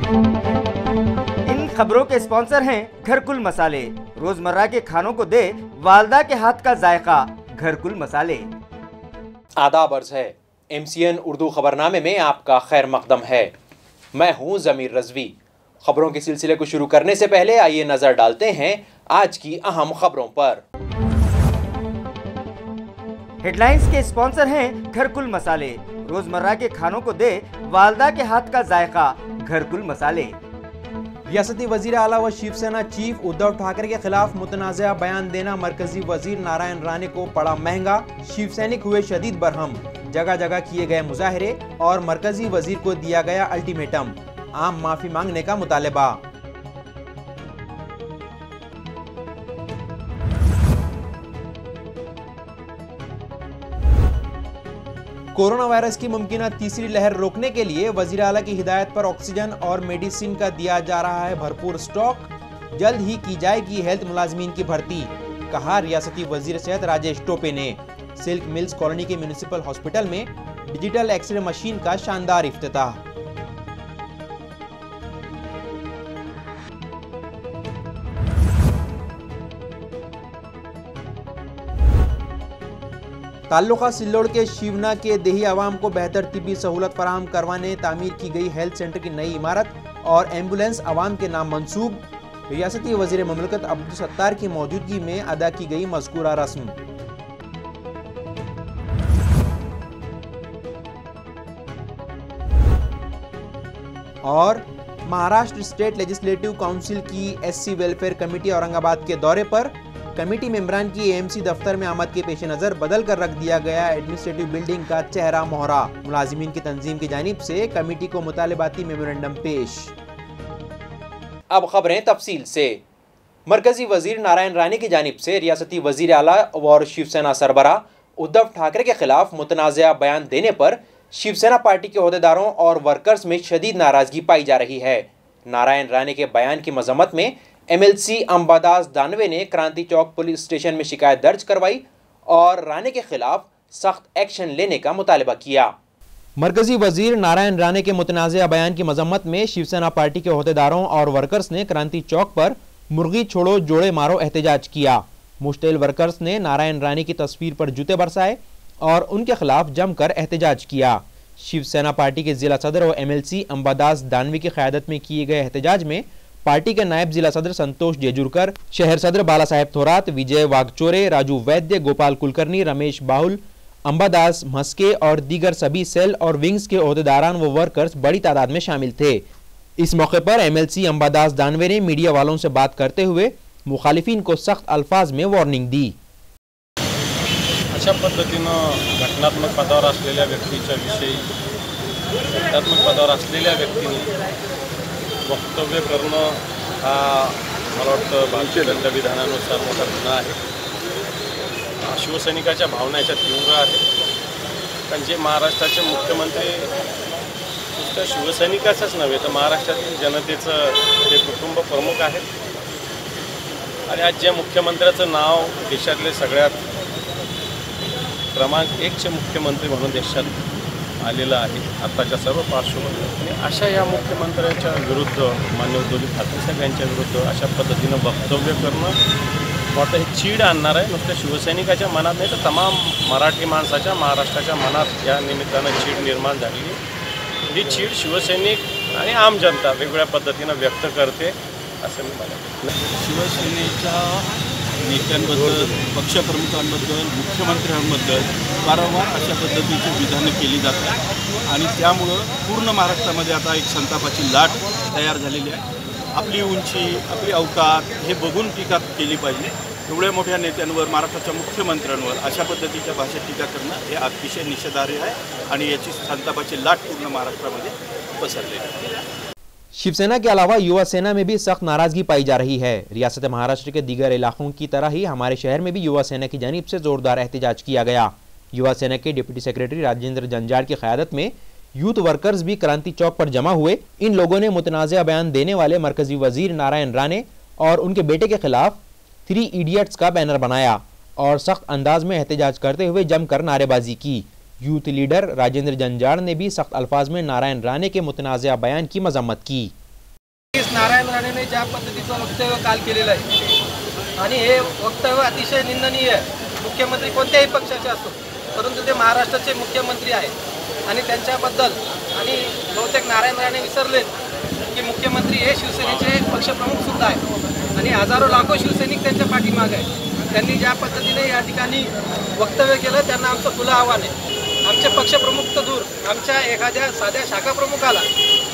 इन खबरों के स्पॉन्सर हैं घरकुल मसाले। रोजमर्रा के खानों को दे वालदा के हाथ का जायका। घरकुल मसाले। आदाब अर्ज़ है, MCN उर्दू खबरनामे में आपका खैर मकदम है। मैं हूं ज़मीर रज़वी। खबरों के सिलसिले को शुरू करने से पहले आइए नजर डालते हैं आज की अहम खबरों पर। हेडलाइंस के स्पॉन्सर हैं घरकुल मसाले। रोजमर्रा के खानों को दे वालदा के हाथ का जायका। घरकुल मसाले। रियासती वजीर आला व शिवसेना चीफ उद्धव ठाकरे के खिलाफ मुतनाज़ा बयान देना मरकजी वजीर नारायण राणे को पड़ा महंगा। शिवसैनिक हुए शदीद बरहम। जगह जगह किए गए मुजाहरे और मरकजी वजीर को दिया गया अल्टीमेटम। आम माफी मांगने का मुतालबा। कोरोना वायरस की मुमकिन तीसरी लहर रोकने के लिए वजीर आला की हिदायत पर ऑक्सीजन और मेडिसिन का दिया जा रहा है भरपूर स्टॉक। जल्द ही की जाएगी हेल्थ मुलाजमीन की भर्ती, कहा रियासती वजीर सेहत राजेश टोपे ने। सिल्क मिल्स कॉलोनी के म्यूनिसिपल हॉस्पिटल में डिजिटल एक्सरे मशीन का शानदार इफ्तिताह। ताल्लुका सिल्लोड़ के शिवना के देही आवाम को बेहतर तिब्बी सहूलत फराहम करवाने तामीर की गई हेल्थ सेंटर की नई इमारत और एम्बुलेंस आवाम के नाम मंसूब। रियासती वजीर ममलकत अब्दुल सत्तार की मौजूदगी में अदा की गई मज़कूरा रस्म। और महाराष्ट्र स्टेट लेजिस्लेटिव काउंसिल की SC वेलफेयर कमेटी औरंगाबाद के दौरे पर। कमेटी मेंबरान की AMC दफ्तर में आमद के पेश नजर बदल कर रख दिया गया एडमिनिस्ट्रेटिव बिल्डिंग का चेहरा मोहरा। मुलाजिमीन की तंजीम की जानिब से कमेटी को मुतालिबाती मेमोरेंडम पेश। अब खबरें तफसील से। मरकजी वजीर नारायण राणे की जानिब से रियासती वजीर आला और शिवसेना सरबरा उद्धव ठाकरे के खिलाफ मुतनाज़ा बयान देने पर शिवसेना पार्टी के ओहदेदारों और वर्कर्स में शदीद नाराजगी पाई जा रही है। नारायण राणे के बयान की मजम्मत में MLC अंबादास दानवे ने क्रांति चौक पुलिस स्टेशन में शिकायत दर्ज करवाई और राणे के खिलाफ सख्त एक्शन लेने का मुतालबा किया। मरकजी वजीर नारायण राणे के मुतनाज़ा बयान की मजम्मत में शिवसेना पार्टी के ओहदेदारों और वर्कर्स ने क्रांति चौक पर मुर्गी छोड़ो जोड़े मारो एहतजाज किया। मुश्तिल वर्कर्स ने नारायण राणे की तस्वीर पर जूते बरसाए और उनके खिलाफ जमकर एहतजाज किया। शिवसेना पार्टी के जिला सदर और MLC अंबादास दानवी की क़यादत में किए गए एहतजाज में पार्टी के नायब जिला सदर संतोष जेजुरकर, शहर सदर बाला साहेब थोरात, विजय वागचोरे, राजू वैद्य, गोपाल कुलकर्णी, रमेश बाहुल, अंबादास मस्के और दीगर सभी सेल और विंग्स के ओहदेदारान व वर्कर्स बड़ी तादाद में शामिल थे। इस मौके पर MLC अंबादास दानवे ने मीडिया वालों से बात करते हुए मुखालिफिन को सख्त अल्फाज में वार्निंग दी। अशा पद्धतीनं घटनात्मक पदावर असलेल्या व्यक्तीच्या विषयी घटनात्मक पदावर असलेल्या व्यक्तीने वक्तव्य करणं हा मला वाटतं भारतीय दंडविधानानुसार मोठा गुन्हा आहे। शिवसैनिकाच्या भावना याच्या तीव्र आहेत, कारण जे महाराष्ट्राचे मुख्यमंत्री नुसतं शिवसैनिकाचंच नव्हे तर महाराष्ट्रातील जनतेचं ते कुटुंब प्रमुख आहेत आणि आज ज्या मुख्यमंत्र्याचं नाव देशातले सगळ्यात क्रमांक 1चे मुख्यमंत्री म्हणून देशात आलेलं आहे आत्ताच्या सर्व पार्श्वभूमीवर आणि अशा या मुख्यमंत्र्यांच्या विरुद्ध माननीय उद्धव ठाकरे साहेब यांच्या विरुद्ध अशा पद्धतीनं वक्तव्य करणं वाटतं हे चीड आणणार आहे। नुसतं शिवसैनिकाच्या मनात नाही तर तमाम मराठी माणसाच्या महाराष्ट्राच्या मनात या निमित्तानं चीड निर्माण झाली। ही चीड शिवसैनिक आणि आम जनता वेगवेगळ्या पद्धतीनं व्यक्त करते असं मी म्हणतो। शिवसेनेच्या नेत्यांबद्दल, पक्षप्रमुखांबद्दल, मुख्यमंत्र्यांबद्दल वारंवार अशा पद्धतीची विधानं केली जातात आणि त्यामुळं पूर्ण महाराष्ट्रामध्ये आता एक संतापाची लाट तयार झालेली आहे। आपली उंची, आपली अवकात हे बघून टीका केली पाहिजे। एवढ्या मोठ्या नेत्यांवर, महाराष्ट्राच्या मुख्यमंत्र्यांवर अशा पद्धतीच्या भाषेत टीका करणं हे अतिशय निषेधार्ह आहे आणि याची संतापाची लाट पूर्ण महाराष्ट्रामध्ये पसरलेली आहे। शिवसेना के अलावा युवा सेना में भी सख्त नाराजगी पाई जा रही है। रियासत महाराष्ट्र के दीगर इलाकों की तरह ही हमारे शहर में भी युवा सेना की जानिब से जोरदार एहतजाज किया गया। युवा सेना के डिप्टी सेक्रेटरी राजेंद्र जंजाड़ की क़यादत में यूथ वर्कर्स भी क्रांति चौक पर जमा हुए। इन लोगों ने मुतनाज़ा बयान देने वाले मरकजी वजीर नारायण राणे और उनके बेटे के खिलाफ 3 इडियट्स का बैनर बनाया और सख्त अंदाज में एहतजाज करते हुए जमकर नारेबाजी की। यूथ लीडर राजेंद्र जंजाड़ ने भी सख्त अल्फाज में नारायण राणे के मुतनाज़ा बयान की मजम्मत की। नारायण राणेने ज्या पद्धतीचं वक्तव्य काल केलेलं आहे आणि हे वक्तव्य अतिशय निंदनीय आहे। मुख्यमंत्री कोणत्याही पक्षाचे असो, परंतु ते महाराष्ट्राचे मुख्यमंत्री आहेत आणि त्यांच्याबद्दल आणि बहुतेक नारायण राणे विसरलेत की मुख्यमंत्री हे शिवसेनेचे पक्षप्रमुख सुद्धा आहेत आणि हजारो लाखो शिवसैनिक त्यांच्या पाठीमागे आहेत। त्यांनी ज्या पद्धतीने या ठिकाणी वक्तव्य केलं त्यांना आमचं खुलं आव्हान आहे। आमचे पक्षप्रमुख तर दूर, आमच्या एखाद्या साध्या शाखा प्रमुखाला,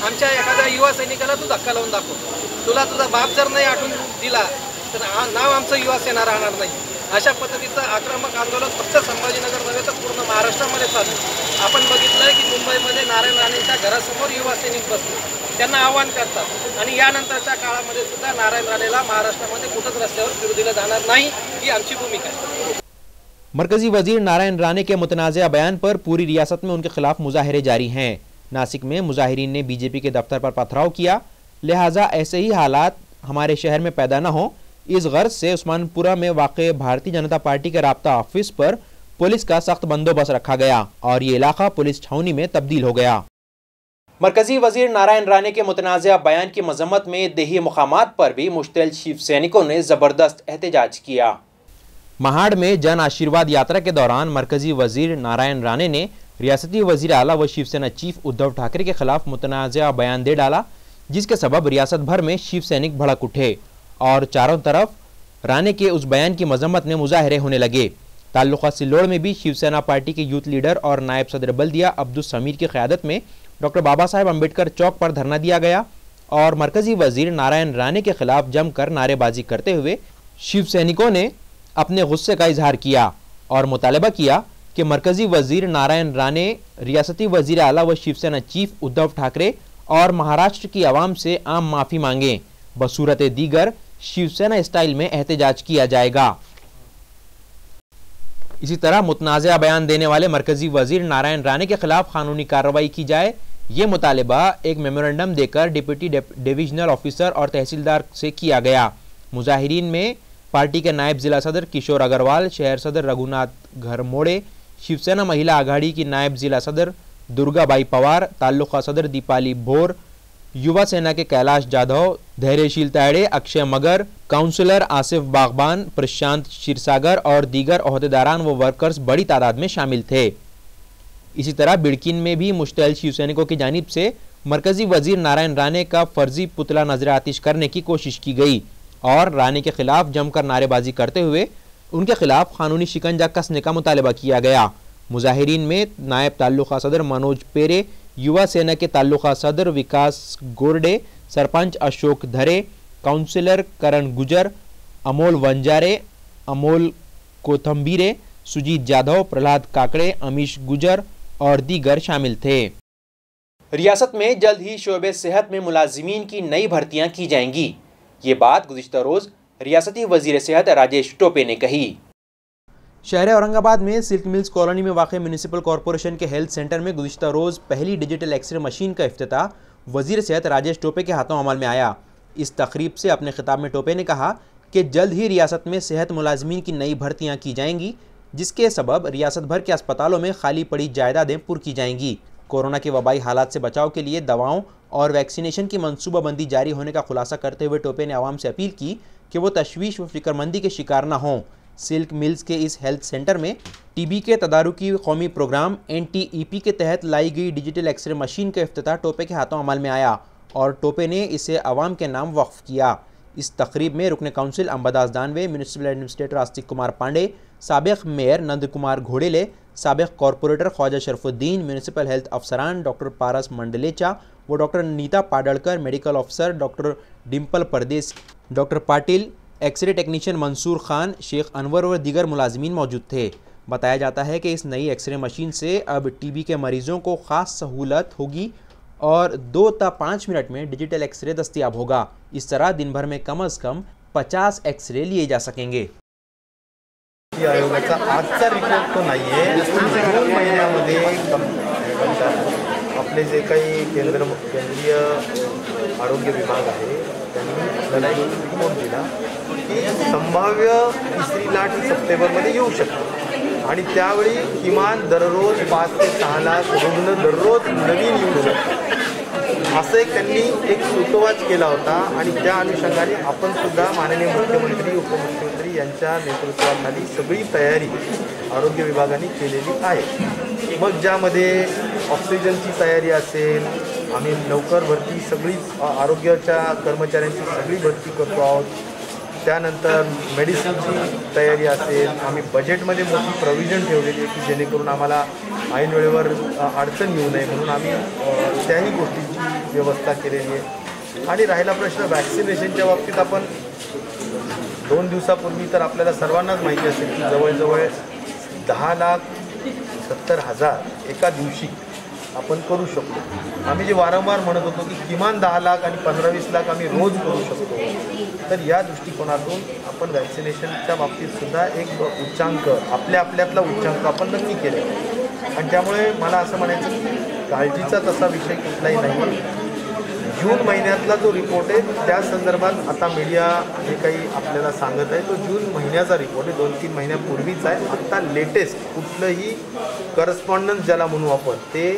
आमच्या एखाद्या युवा सैनिकाला तू धक्का लावून दाखव। तुला तुझा बाप जर नाही आठवून दिला तर नाव आमचं युवा सेना राहणार नाही। अशा पद्धतीचं आक्रमक आंदोलन फक्त संभाजीनगर नव्हे तर पूर्ण महाराष्ट्रामध्ये चालू। आपण बघितलंय की मुंबईमध्ये नारायण राणेंच्या घरासमोर युवा सैनिक बसले, त्यांना आव्हान करतात आणि यानंतरच्या काळामध्ये सुद्धा नारायण राणेला महाराष्ट्रामध्ये कुठंच रस्त्यावर फिरू दिलं जाणार नाही, ही आमची भूमिका आहे। मरकजी वजीर नारायण राणे के मुतनाज़ा बयान पर पूरी रियासत में उनके खिलाफ मुजाहरे जारी हैं। नासिक में मुजाहिरीन ने बीजेपी के दफ्तर पर पथराव किया, लिहाजा ऐसे ही हालात हमारे शहर में पैदा न हो, इस गर्ज से उस्मानपुरा में वाक़े भारतीय जनता पार्टी के राब्ता ऑफिस पर पुलिस का सख्त बंदोबस्त रखा गया और ये इलाका पुलिस छावनी में तब्दील हो गया। मरकजी वजीर नारायण राणे के मुतनाज़ा बयान की मजम्मत में देही मुकामात पर भी मुश्तइल शिव सैनिकों ने ज़बरदस्त एहतजाज किया। महाड़ में जन आशीर्वाद यात्रा के दौरान मरकजी वजीर नारायण राणे ने रियासती वजीर आला व शिवसेना चीफ उद्धव ठाकरे के खिलाफ मुतनाज़ा बयान दे डाला, जिसके सबब रियासत भर में शिव सैनिक भड़क उठे और चारों तरफ राणे के उस बयान की मजम्मत में मुजाहरे होने लगे। ताल्लुका सिल्लोड़ में भी शिवसेना पार्टी के यूथ लीडर और नायब सदर बल्दिया अब्दुस समीर की क़यादत में डॉक्टर बाबा साहेब अम्बेडकर चौक पर धरना दिया गया और मरकजी वजीर नारायण राणे के खिलाफ जमकर नारेबाजी करते हुए शिव सैनिकों ने अपने गुस्से का इजहार किया और मुतालबा किया कि मरकजी वजीर नारायण राणे रियासती वजीर आला व शिवसेना चीफ उद्धव ठाकरे और महाराष्ट्र की आवाम से आम माफ़ी मांगें, बसूरत दीगर शिवसेना स्टाइल में एहतजाज किया जाएगा। इसी तरह मुतनाज़ा बयान देने वाले मरकजी वजीर नारायण राणे के खिलाफ कानूनी कार्रवाई की जाए, ये मुतालबा एक मेमोरेंडम देकर डिप्टी डिविजनल ऑफिसर और तहसीलदार से किया गया। मुजाहिरीन में पार्टी के नायब जिला सदर किशोर अग्रवाल, शहर सदर रघुनाथ घरमोड़े, शिवसेना महिला आघाड़ी की नायब जिला सदर दुर्गाबाई पवार, ताल्लुका सदर दीपाली भोर, युवा सेना के कैलाश जाधव, धैर्यशील ताड़े, अक्षय मगर, काउंसलर आसिफ बागबान, प्रशांत क्षीरसागर और दीगर ओहदेदारान व वर्कर्स बड़ी तादाद में शामिल थे। इसी तरह बिड़किन में भी मुश्तइल शिवसैनिकों की जानिब से मरकजी वजीर नारायण राणे का फर्जी पुतला नजर आतिश करने की कोशिश की गई और राणे के खिलाफ जमकर नारेबाजी करते हुए उनके खिलाफ कानूनी शिकंजा कसने का मुतालबा किया गया। मुजाहिरीन में नायब ताल्लुका सदर मनोज पेरे, युवा सेना के ताल्लुका सदर विकास गोरडे, सरपंच अशोक धरे, काउंसिलर करण गुजर, अमोल वंजारे, अमोल कोथम्बीरे, सुजीत जाधव, प्रहलाद काकड़े, अमीश गुजर और दीगर शामिल थे। रियासत में जल्द ही शोबे सेहत में मुलाजिमीन की नई भर्तियां की जाएंगी। ये बात गुज़िश्ता रोज़ रियासती वजीर सेहत राजेश टोपे ने कही। शहर औरंगाबाद में सिल्क मिल्स कॉलोनी में वाक़ म्यूनिसिपल कॉरपोरेशन के हेल्थ सेंटर में गुज़िश्ता रोज़ पहली डिजिटल एक्सरे मशीन का इफ्तिताह वजीर सेहत राजेश टोपे के हाथों अमल में आया। इस तकरीब से अपने खिताब में टोपे ने कहा कि जल्द ही रियासत में सेहत मुलाजमीन की नई भर्तियाँ की जाएंगी, जिसके सबब रियासत भर के अस्पतालों में खाली पड़ी जायदादें पुर की जाएंगी। कोरोना के वबाई हालात से बचाव के लिए दवाओं और वैक्सीनेशन की मनसूबाबंदी जारी होने का खुलासा करते हुए टोपे ने आवाम से अपील की कि वो तशवीश व फिक्रमंदी के शिकार न हों। सिल्क मिल्स के इस हेल्थ सेंटर में टीबी के तदारुकी कौमी प्रोग्राम NTEP के तहत लाई गई डिजिटल एक्सरे मशीन का इफ्तिताह टोपे के हाथों अमल में आया और टोपे ने इसे अवाम के नाम वक्फ किया। इस तकरीब में रुकन council Ambadas Danve, municipal administrator Astik Kumar Pande, साबिक मेयर नंद कुमार घोड़ेले, साबिक corporator Khwaja Sharfuddin, municipal health अफसरान डॉक्टर पारस मंडलेचा व doctor Neeta Padadkar, medical officer doctor Dimple Pardes, doctor Patil, x ray technician Mansoor Khan, Shaikh Anwar और दीगर मुलाजमीन मौजूद थे। बताया जाता है कि इस नई एक्सरे मशीन से अब टीबी के मरीजों को ख़ास सहूलत होगी और 2 से 5 मिनट में डिजिटल एक्सरे दस्तयाब होगा। इस तरह दिन भर में कम से कम 50 एक्सरे लिए जा सकेंगे। आयोगाचा आजचा रिपोर्ट तो नाही आहे। जून महिन्यामध्ये आपले जे काही केंद्रीय आरोग्य विभाग आहे त्यांनी आपल्याला एक रिपोर्ट दिला की संभाव्य तिसरी लाट ही सप्टेंबरमध्ये येऊ शकते आणि त्यावेळी किमान दररोज 5 ते 6 लाख रुग्ण दररोज नवीन येऊ शकतात। असं एक त्यांनी एक सूतोवाच केला होता आणि त्या अनुषंगाने आपण सुद्धा माननीय मुख्यमंत्री उपमुख्यमंत्री यांच्या नेतृत्वाखाली सगळी तयारी आरोग्य विभागाने केलेली आहे। मग ज्यामध्ये ऑक्सिजनची तयारी असेल, आम्ही लवकर भरती सगळी आरोग्याच्या कर्मचाऱ्यांची सगळी भरती करतो आहोत, त्यानंतर मेडिसिनची तयारी असेल, आम्ही बजेटमध्ये मोठी प्रोव्हिजन ठेवलेली आहे की जेणेकरून आम्हाला ऐन वेळेवर अडचण येऊ नये म्हणून आम्ही त्याही गोष्टींची व्यवस्था केलेली आहे। आणि राहिला प्रश्न वॅक्सिनेशनच्या बाबतीत, आपण 2 दिवसापूर्वी तर आपल्याला सर्वांनाच माहिती असेल की जवळजवळ 10,70,000 एका दिवशी आपण करू शकतो। आम्ही जे वारंवार म्हणत होतो की किमान 10 लाख आणि 15-20 लाख आम्ही रोज करू शकतो, तर या दृष्टिकोनातून आपण वॅक्सिनेशनच्या बाबतीत सुद्धा एक उच्चांक आपल्यातला उच्चांक आपण नक्की केले आणि त्यामुळे मला असं म्हणायचं की काळजीचा तसा विषय कुठलाही नाही। जून महिन्यातला जो रिपोर्ट आहे त्या संदर्भात आता मीडिया जे काही आपल्याला सांगत आहे तो जून महिन्याचा रिपोर्ट आहे, 2-3 महिन्यापूर्वीच आहे। आत्ता लेटेस्ट कुठलंही करस्पॉन्डन्स ज्याला म्हणू आपण ते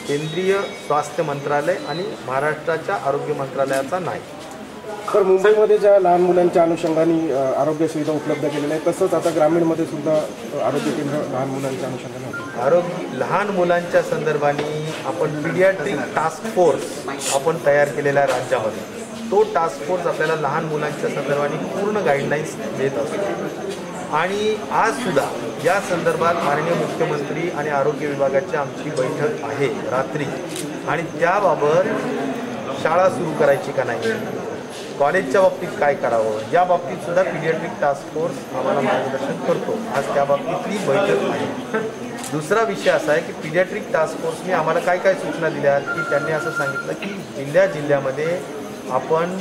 केंद्रीय स्वास्थ्य मंत्रालय आणि महाराष्ट्राच्या आरोग्य मंत्रालयाचा नाही। तर मुंबईमध्ये ज्या लहान मुलांच्या अनुषंगाने आरोग्य सुविधा उपलब्ध केलेल्या आहेत तसंच आता ग्रामीणमध्ये सुद्धा आरोग्य केंद्र लहान मुलांच्या अनुषंगाने होते। लहान मुलांच्या संदर्भाने आपण पीडियाट्रिक टास्क फोर्स आपण तयार केलेला आहे राज्यामध्ये। तो टास्क फोर्स आपल्याला लहान मुलांच्या संदर्भाने पूर्ण गाईडलाईन्स देत असतो आणि आज सुद्धा या संदर्भात माननीय मुख्यमंत्री आणि आरोग्य विभागाची आमची बैठक आहे रात्री आणि त्याबाबत शाळा सुरू करायची का नाही, कॉलेजच्या बाबतीत काय करावं या बाबतीत सुद्धा पीडियाट्रिक टास्क फोर्स आम्हाला मार्गदर्शन करतो। आज त्या बाबतीतली बैठक आहे। दुसरा विषय असा आहे की पीडियाट्रिक टास्क फोर्सने आम्हाला काय काय सूचना दिल्या की त्यांनी असं सांगितलं की जिल्ह्यामध्ये आपण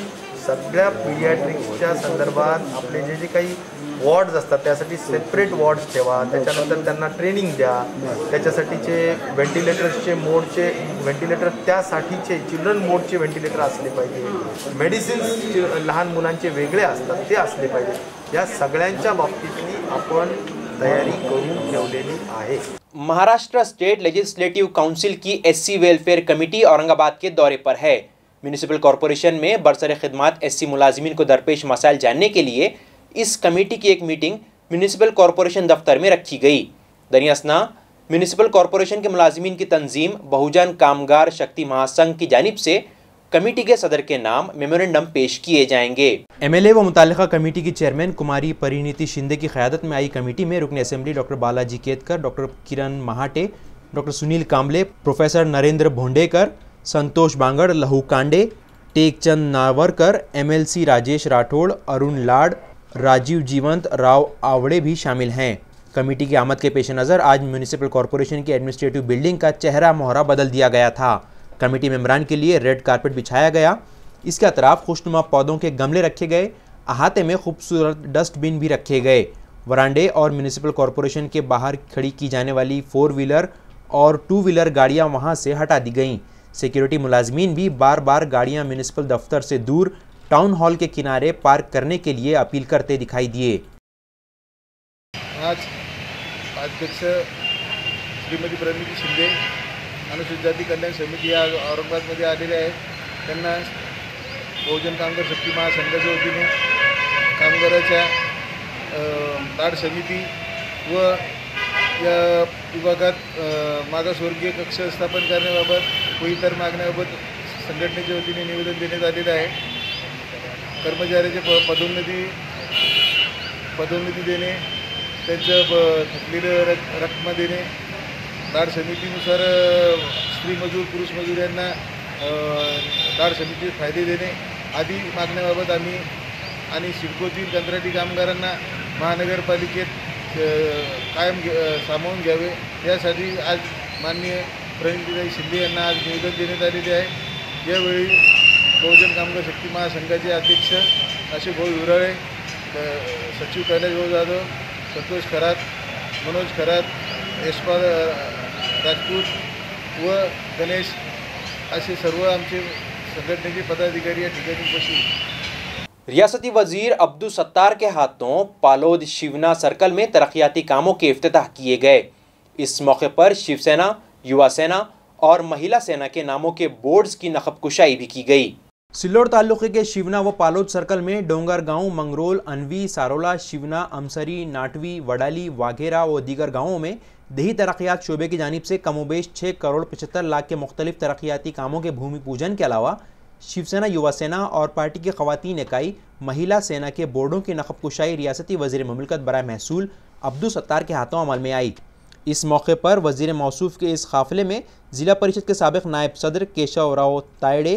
सगळ्या पीडियाट्रिक्सच्या संदर्भात आपले जे काही वॉर्ड्स असतात त्यासाठी सेपरेट वॉर्ड्स ठेवा, त्याच्यानंतर त्यांना ट्रेनिंग द्या, त्याच्यासाठीचे व्हेंटिलेटर्सचे मोडचे व्हेंटिलेटर त्यासाठीचे चिल्ड्रन मोडचे व्हेंटिलेटर असले पाहिजे, मेडिसिन्स लहान मुलांचे वेगळे असतात ते असले पाहिजे। या सगळ्यांच्या बाबतीतली आपण तैयारी करून ठेवलेली आहे। महाराष्ट्र स्टेट लेजिस्लेटिव काउंसिल की SC वेलफेयर कमेटी औरंगाबाद के दौरे पर है। म्यूनिसिपल कॉरपोरेशन में बरसरे खिदमत SC मुलाजिमीन को दरपेश मसाइल जानने के लिए इस कमेटी की एक मीटिंग म्यूनिसिपल कॉरपोरेशन दफ्तर में रखी गई। दरियासना म्यूनिसिपल कॉरपोरेशन के मुलाजिमीन की तंजीम बहुजन कामगार शक्ति महासंघ की जानिब से कमेटी के सदर के नाम मेमोरेंडम पेश किए जाएंगे। MLA व मुतालिका कमेटी की चेयरमैन कुमारी परिणीति शिंदे की क़यादत में आई कमेटी में रुकन assembly doctor Balaji Ketkar, doctor Kiran Mahate, doctor Sunil Kamble, professor Narendra Bhondekar, Santosh Bangar, Lahu Kande, Tekchand नावरकर, MLC Rajesh Rathore, Arun Lad, Rajiv जीवंत, राव आवड़े भी शामिल हैं। कमेटी की आमद के पेश नज़र आज म्यूनिसिपल कॉरपोरेशन की एडमिनिस्ट्रेटिव बिल्डिंग का चेहरा मोहरा बदल दिया गया था। कमेटी मेंबरान के लिए रेड कारपेट बिछाया गया। इसके अतराफ खुशनुमा पौधों के गमले रखे गए। अहाते में खूबसूरत डस्टबिन भी रखे गए। वरांडे और म्यूनिसिपल कॉरपोरेशन के बाहर खड़ी की जाने वाली 4 व्हीलर और 2 व्हीलर गाड़ियां वहां से हटा दी गईं। सिक्योरिटी मुलाजमीन भी बार बार गाड़ियां म्यूनिसिपल दफ्तर से दूर टाउन हॉल के किनारे पार्क करने के लिए अपील करते दिखाई दिए। आज अध्यक्ष श्रीमती परिणीति शिंदे अनुसूचित जाती कल्याण समिती या औरंगाबादमध्ये आलेले आहेत। त्यांना बहुजन कामगार शक्ती महासंघाच्या वतीने कामगाराच्या लाड समिती व या विभागात मागासवर्गीय कक्ष स्थापन करण्याबाबत व इतर मागण्याबाबत संघटनेच्या वतीने निवेदन देण्यात आलेलं आहे। कर्मचाऱ्याचे पदोन्नती देणे, त्यांचं थकलेलं रक्कम देणे, लाड समितीनुसार स्त्री मजूर पुरुष मजूर यांना लाड समितीचे फायदे देणे आदी मागण्याबाबत आम्ही आणि सिडकोतील कंत्राटी कामगारांना महानगरपालिकेत कायम सामावून घ्यावे यासाठी आज माननीय परिणीति शिंदे यांना आज निवेदन देण्यात आलेले आहे। यावेळी बहुजन कामगार शक्ती महासंघाचे अध्यक्ष आशिषभाऊ विराळे, सचिव कैलाश भाऊ जाधव, संतोष खरात, मनोज खरात, यशपाल राजपूत व गणेश असे सर्व आमचे संघटनेचे पदाधिकारी या ठिकाणी उपस्थित। रियासती वजीर अब्दुल सत्तार के हाथों पालोद शिवना सर्कल में तरक्याती कामों के इफ्तिताह किए गए। इस मौके पर शिवसेना, युवा सेना और महिला सेना के नामों के बोर्ड्स की नखब कुशाई भी की गई। सिल्लोड तालुके के शिवना व पालोद सर्कल में डोंगर गांव, मंगरोल, अनवी, सारोला, शिवना, अमसरी, नाटवी, वडाली, वाघेरा व दीगर गांवों में देही तरक्यात शोबे की जानिब से कमोबेश 6 करोड़ 75 लाख के मुख्तलिफ तरक्याती कामों के भूमि पूजन के अलावा शिवसेना युवा सेना और पार्टी की खवातीन इकाई महिला सेना के बोर्डों की नखब कुशाई रियासती वजीर मुमलिकत बराए महसूल अब्दुल सत्तार के हाथों अमल में आई। इस मौके पर वजीर मौसूफ के इस काफिले में ज़िला परिषद के साबिक नायब सदर केशव राव तायड़े,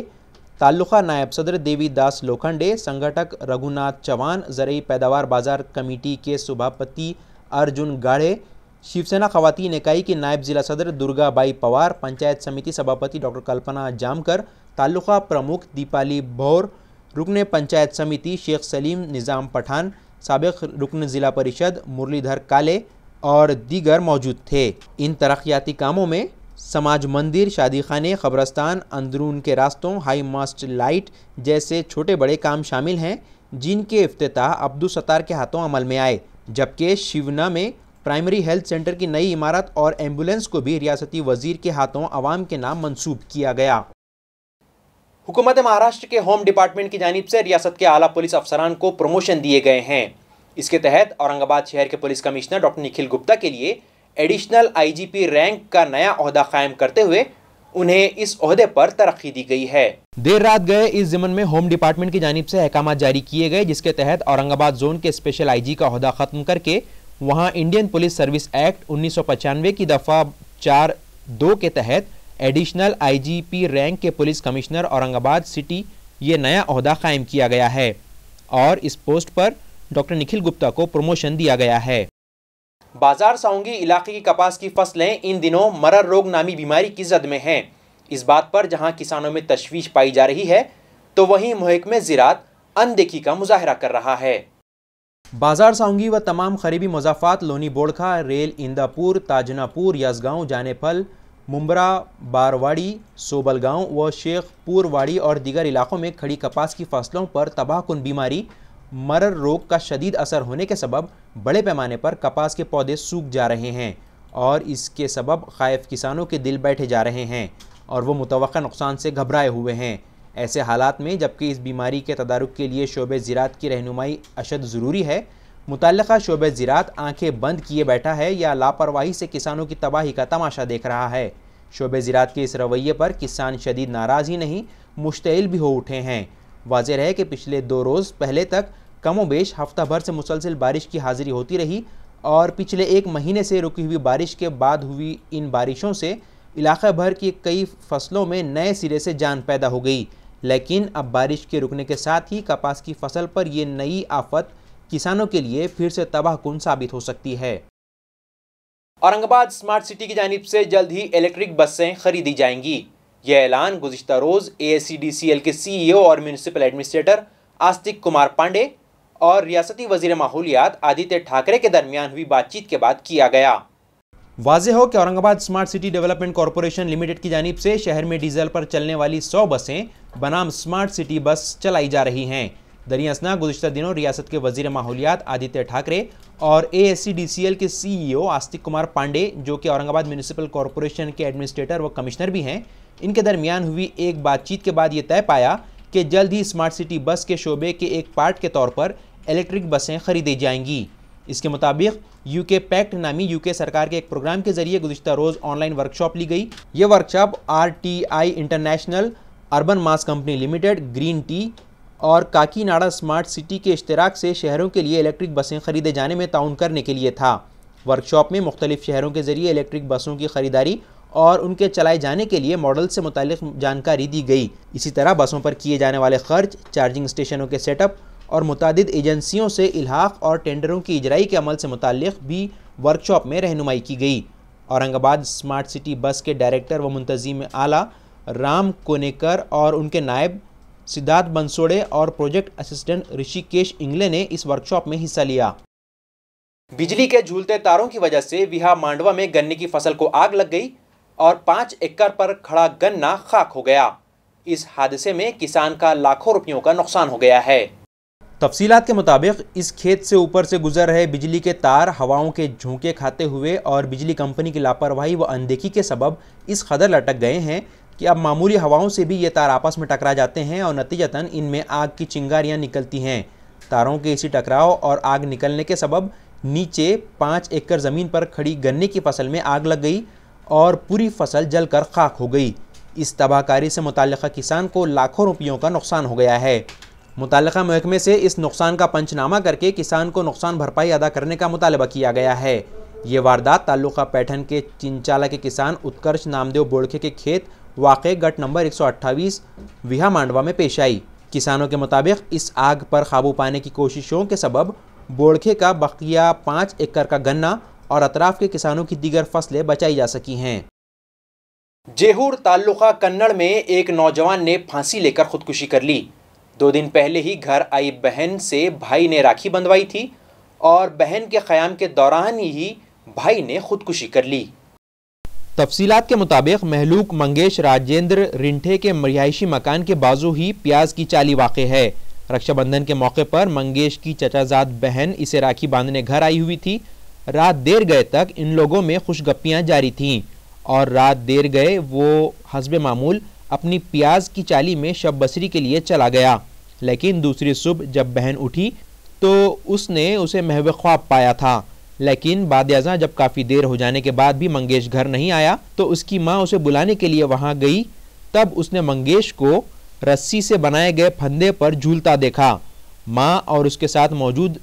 ताल्लुका नायब सदर देवीदास लोखंडे, संगठक रघुनाथ चौहान, ज़रई पैदावार बाजार कमेटी के सभापति अर्जुन गाढ़े, शिवसेना खवातीन इकाई की नायब ज़िला सदर दुर्गा बाई पवार, पंचायत समिति सभापति डॉक्टर कल्पना जामकर, ताल्लुका प्रमुख दीपाली भौर, रुकन पंचायत समिति शेख सलीम निज़ाम पठान, साबिक रुकन ज़िला परिषद मुरलीधर काले और दीगर मौजूद थे। इन तरक्याती कामों में समाज मंदिर, शादी खाने, कब्रस्तान, अंदरून के रास्तों, हाई मास्ट लाइट जैसे छोटे बड़े काम शामिल हैं, जिनके इफ्तिताह अब्दुल सत्तार के हाथों अमल में आए। जबकि शिवना में प्राइमरी हेल्थ सेंटर की नई इमारत और एम्बुलेंस को भी रियासती वजीर के हाथों अवाम के नाम मंसूब किया गया। हुकूमत महाराष्ट्र के होम डिपार्टमेंट की जानिब से रियासत के आला पुलिस अफसरान को प्रमोशन दिए गए हैं। इसके तहत औरंगाबाद शहर के police commissioner doctor Nikhil Gupta के लिए एडिशनल IGP रैंक का नया ओहदा कायम करते हुए उन्हें इस ओहदे पर तरक्की दी गई है। देर रात गए इस ज़िमन में होम डिपार्टमेंट की जानिब से अहकाम जारी किए गए, जिसके तहत औरंगाबाद जोन के स्पेशल IG का ओहदा खत्म करके वहां इंडियन पुलिस सर्विस एक्ट 1995 की दफ़ा 4(2) के तहत एडिशनल IGP रैंक के पुलिस कमिश्नर औरंगाबाद सिटी ये नया ओहदा कायम किया गया है और इस पोस्ट पर डॉक्टर निखिल गुप्ता को प्रमोशन दिया गया है। बाजार साउंगी इलाके की कपास की फसलें इन दिनों मरर रोग नामी बीमारी की जद में हैं। इस बात पर जहां किसानों में तशवीश पाई जा रही है तो वहीं महकमे ज़िराअत अनदेखी का मुजाहरा कर रहा है। बाजार साउंगी व तमाम खरीबी मुजाफात लोनी बोड़खा, रेल इंदापुर, ताजनापुर, यजगांव, जानेफल, मुंब्रा, बारवाड़ी, सोबलगांव व शेखपुरवाड़ी और दीगर इलाकों में खड़ी कपास की फसलों पर तबाहकुन बीमारी मरर रोग का शदीद असर होने के सबब बड़े पैमाने पर कपास के पौधे सूख जा रहे हैं और इसके सबब खाइफ किसानों के दिल बैठे जा रहे हैं और वो मुतवक्का नुकसान से घबराए हुए हैं। ऐसे हालात में जबकि इस बीमारी के तदारुक के लिए शोबे ज़िराअत की रहनुमाई अशद ज़रूरी है, मुतल्लिक़ा शोबे ज़िराअत आंखें बंद किए बैठा है या लापरवाही से किसानों की तबाही का तमाशा देख रहा है। शोबे ज़िराअत के इस रवैये पर किसान शदीद नाराज़ ही नहीं मुश्तइल भी हो उठे हैं। वाज़ेह है कि पिछले 2 रोज़ पहले तक कमोबेश हफ्ता भर से मुसलसल बारिश की हाजिरी होती रही और पिछले 1 महीने से रुकी हुई बारिश के बाद हुई इन बारिशों से इलाका भर की कई फसलों में नए सिरे से जान पैदा हो गई। लेकिन अब बारिश के रुकने के साथ ही कपास की फसल पर ये नई आफत किसानों के लिए फिर से तबाहकुन साबित हो सकती है। औरंगाबाद स्मार्ट सिटी की जानिब से जल्द ही इलेक्ट्रिक बसें खरीदी जाएंगी। यह ऐलान गुज़िश्ता रोज़ ASCDCL के CEO और म्यूनिसिपल एडमिनिस्ट्रेटर आस्तिक कुमार पांडे और रियासती वजीर माहौलियात आदित्य ठाकरे के दरमियान हुई बातचीत के बाद किया गया। वाज़ेह हो कि Aurangabad smart city development corporation limited की जानिब से शहर में डीजल पर चलने वाली 100 बसें बनाम स्मार्ट सिटी बस चलाई जा रही हैं। दरियासना गुज़िश्ता दिनों रियासत के वजीर माहौलियात आदित्य ठाकरे और ASCDCL के CEO आस्तिक कुमार पांडे, जो कि औरंगाबाद म्यूनिसिपल कॉरपोरेशन के एडमिनिस्ट्रेटर व कमिश्नर भी हैं, इनके दरमियान हुई एक बातचीत के बाद ये तय पाया कि जल्द ही स्मार्ट सिटी बस के शोबे के एक पार्ट के तौर पर इलेक्ट्रिक बसें खरीदी जाएंगी। इसके मुताबिक UK पैक्ट नामी UK सरकार के एक प्रोग्राम के जरिए गुज़िश्ता रोज़ ऑनलाइन वर्कशॉप ली गई। ये वर्कशॉप RTI इंटरनेशनल, अर्बन मास कंपनी लिमिटेड, ग्रीन टी और काकीनाडा स्मार्ट सिटी के इश्तराक से शहरों के लिए इलेक्ट्रिक बसें खरीदे जाने में ताउन करने के लिए था। वर्कशॉप में मुख्तलिफ शहरों के जरिए इलेक्ट्रिक बसों की खरीदारी और उनके चलाए जाने के लिए मॉडल से मुतालिक जानकारी दी गई। इसी तरह बसों पर किए जाने वाले खर्च, चार्जिंग स्टेशनों के सेटअप और मुतादिद एजेंसियों से इल्हाक और टेंडरों की इजराई के अमल से मुताल्लिक़ भी वर्कशॉप में रहनुमाई की गई। औरंगाबाद स्मार्ट सिटी बस के डायरेक्टर व मुंतज़िम आला राम कोनेकर और उनके नायब सिद्धार्थ बंसोड़े और प्रोजेक्ट असिस्टेंट ऋषिकेश इंगले ने इस वर्कशॉप में हिस्सा लिया। बिजली के झूलते तारों की वजह से विहा मांडवा में गन्ने की फसल को आग लग गई और 5 एकड़ पर खड़ा गन्ना खाक हो गया। इस हादसे में किसान का लाखों रुपयों का नुकसान हो गया है। तफसीलात के मुताबिक इस खेत से ऊपर से गुजर रहे बिजली के तार हवाओं के झोंके खाते हुए और बिजली कंपनी की लापरवाही व अनदेखी के सबब इस कदर लटक गए हैं कि अब मामूली हवाओं से भी ये तार आपस में टकरा जाते हैं और नतीजतन इनमें आग की चिंगारियां निकलती हैं। तारों के इसी टकराव और आग निकलने के सबब नीचे 5 एकड़ ज़मीन पर खड़ी गन्ने की फसल में आग लग गई और पूरी फसल जलकर खाक हो गई। इस तबाहकारी से मुताल्लिक़ा किसान को लाखों रुपयों का नुकसान हो गया है। मुताल्लिक़ा महकमे से इस नुकसान का पंचनामा करके किसान को नुकसान भरपाई अदा करने का मुतालबा किया गया है। ये वारदात तालुका पैठन के चिंचाला के किसान उत्कर्ष नामदेव बोड़खे के खेत वाक़े गट नंबर 128 विहा मांडवा में पेश आई। किसानों के मुताबिक इस आग पर काबू पाने की कोशिशों के सबब बोड़खे का बकिया 5 एकड़ का गन्ना और अतराफ के किसानों की दीगर फसलें बचाई जा सकी हैं। जेहूर ताल्लुका कन्नड़ में एक नौजवान ने फांसी लेकर खुदकुशी कर ली। 2 दिन पहले ही घर आई बहन से भाई ने राखी बंधवाई थी और बहन के क़याम के दौरान ही भाई ने खुदकुशी कर ली। तफसीलात के मुताबिक महलूक मंगेश राजेंद्र रिंठे के रिहायशी मकान के बाजू ही प्याज की चाली वाक़ है। रक्षाबंधन के मौके पर मंगेश की चचाजाद बहन इसे राखी बांधने घर आई हुई थी। रात देर गए तक इन लोगों में खुशगप्पियां जारी थीं और रात देर गए वो हस्बे मामूल अपनी प्याज की चाली में शब बसरी के लिए चला गया। लेकिन दूसरी सुबह जब बहन उठी तो उसने उसे महव ख्वाब पाया था। लेकिन बाद-ए-अज़ां जब काफ़ी देर हो जाने के बाद भी मंगेश घर नहीं आया तो उसकी माँ उसे बुलाने के लिए वहाँ गई। तब उसने मंगेश को रस्सी से बनाए गए फंदे पर झूलता देखा। माँ और उसके साथ मौजूद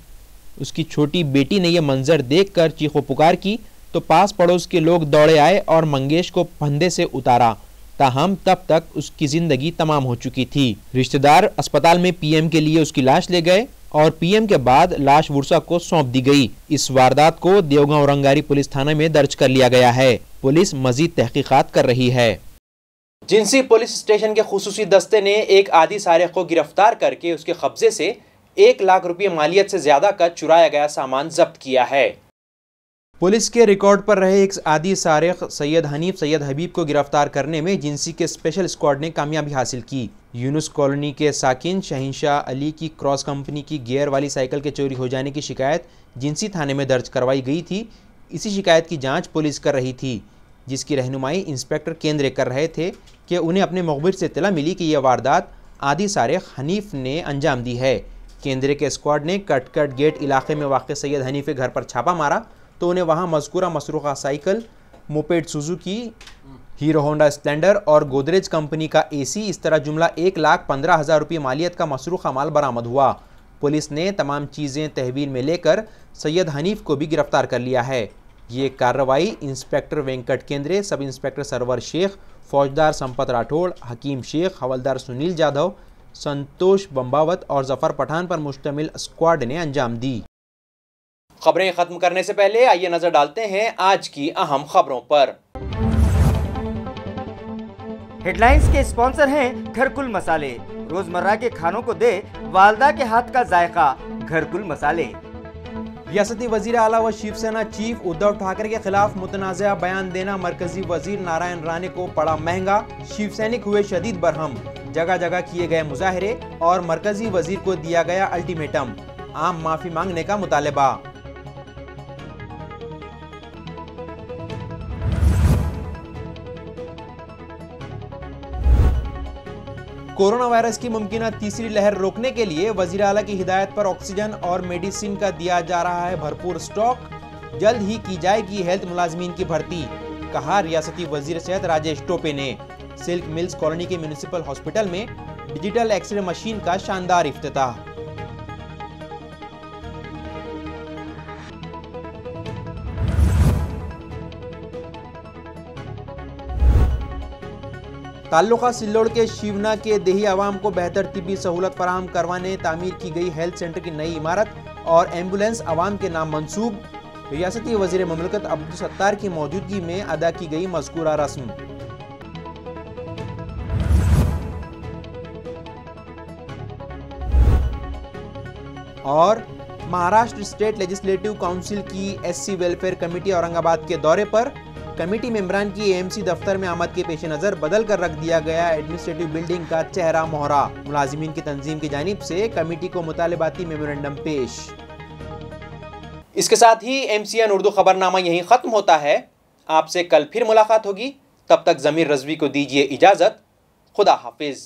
उसकी छोटी बेटी ने यह मंजर देखकर चीखो पुकार की तो पास पड़ोस के लोग दौड़े आए और मंगेश को फंदे से उतारा। ताहम तब तक उसकी ज़िंदगी तमाम हो चुकी थी। रिश्तेदार अस्पताल में पीएम के लिए उसकी लाश ले गए और पीएम के बाद लाश वुरसा को सौंप दी गई। इस वारदात को देवगांव रंगारी पुलिस थाने में दर्ज कर लिया गया है। पुलिस मजीद तहकीकात कर रही है। जिंसी पुलिस स्टेशन के खुसूसी दस्ते ने एक आदि सारिक को गिरफ्तार करके उसके कब्जे से 1 लाख रुपये मालियत से ज्यादा का चुराया गया सामान जब्त किया है। पुलिस के रिकॉर्ड पर रहे एक आदि सारिक सैयद हनीफ सैयद हबीब को गिरफ्तार करने में जिंसी के स्पेशल स्क्वाड ने कामयाबी हासिल की। यूनुस कॉलोनी के साकिन शहीनशाह अली की क्रॉस कंपनी की गियर वाली साइकिल के चोरी हो जाने की शिकायत जिंसी थाने में दर्ज करवाई गई थी। इसी शिकायत की जांच पुलिस कर रही थी, जिसकी रहनुमाई इंस्पेक्टर केंद्र कर रहे थे कि उन्हें अपने मुखबिर से इत्तला मिली कि यह वारदात आदि सारिक हनीफ ने अंजाम दी है। केंद्र के स्क्वाड ने कटकट गेट इलाके में वाक़ सैयद हनीफ के घर पर छापा मारा तो उन्हें वहां मज़कूरा मसरूक़ा cycle, moped Suzuki, Hero Honda Splendor और गोदरेज कंपनी का एसी, इस तरह जुमला 1,15,000 रुपये मालियत का मसरूक़ा माल बरामद हुआ। पुलिस ने तमाम चीज़ें तहवील में लेकर सैयद हनीफ को भी गिरफ्तार कर लिया है। ये कार्रवाई इंस्पेक्टर वेंकट केंद्रे, सब इंस्पेक्टर सरवर शेख, फौजदार संपत राठौड़, हकीम शेख, हवलदार सुनील जाधव, संतोष बम्बावत और जफर पठान पर मुश्तमिल स्क्वाड ने अंजाम दी। खबरें खत्म करने से पहले आइए नजर डालते हैं आज की अहम खबरों पर। हेडलाइंस के स्पॉन्सर हैं घरकुल मसाले। रोजमर्रा के खानों को दे वालदा के हाथ का जायका, घरकुल मसाले। रियासती वजीर आला व शिवसेना चीफ उद्धव ठाकरे के खिलाफ मुतनाज़ा बयान देना मरकजी वजीर नारायण राणे को पड़ा महंगा। शिवसैनिक हुए शदीद बरहम, जगह जगह किए गए मुजाहरे और मरकजी वजीर को दिया गया अल्टीमेटम, आम माफी मांगने का मुतालबा। कोरोना वायरस की मुमकिन तीसरी लहर रोकने के लिए वजीर आला की हिदायत पर ऑक्सीजन और मेडिसिन का दिया जा रहा है भरपूर स्टॉक। जल्द ही की जाएगी हेल्थ मुलाजमीन की भर्ती, कहा रियासती वजीर सेहत राजेश टोपे ने। सिल्क मिल्स कॉलोनी के म्यूनिसिपल हॉस्पिटल में डिजिटल एक्सरे मशीन का शानदार इफ्तिताह। ताल्लुका सिल्लोड़ के शिवना के देही आवाम को बेहतर तिब्बी सहूलत फराहम करवाने तामीर की गई हेल्थ सेंटर की नई इमारत और एम्बुलेंस आवाम के नाम मंसूब। रियासती वजीर ममलकत अब्दुल सत्तार की मौजूदगी में अदा की गई मज़कूरा रस्म। और महाराष्ट्र स्टेट लेजिस्लेटिव काउंसिल की एससी वेलफेयर कमेटी औरंगाबाद के दौरे पर। कमेटी मेंबरान की एएमसी दफ्तर में आमद के पेश नज़र बदल कर रख दिया गया एडमिनिस्ट्रेटिव बिल्डिंग का चेहरा मोहरा। मुलाजिमीन की तंजीम की जानिब से कमेटी को मुतालिबाती मेमोरेंडम पेश। इसके साथ ही MCN उर्दू खबरनामा यहीं ख़त्म होता है। आपसे कल फिर मुलाकात होगी। तब तक ज़मीर रज़वी को दीजिए इजाज़त। खुदा हाफिज़।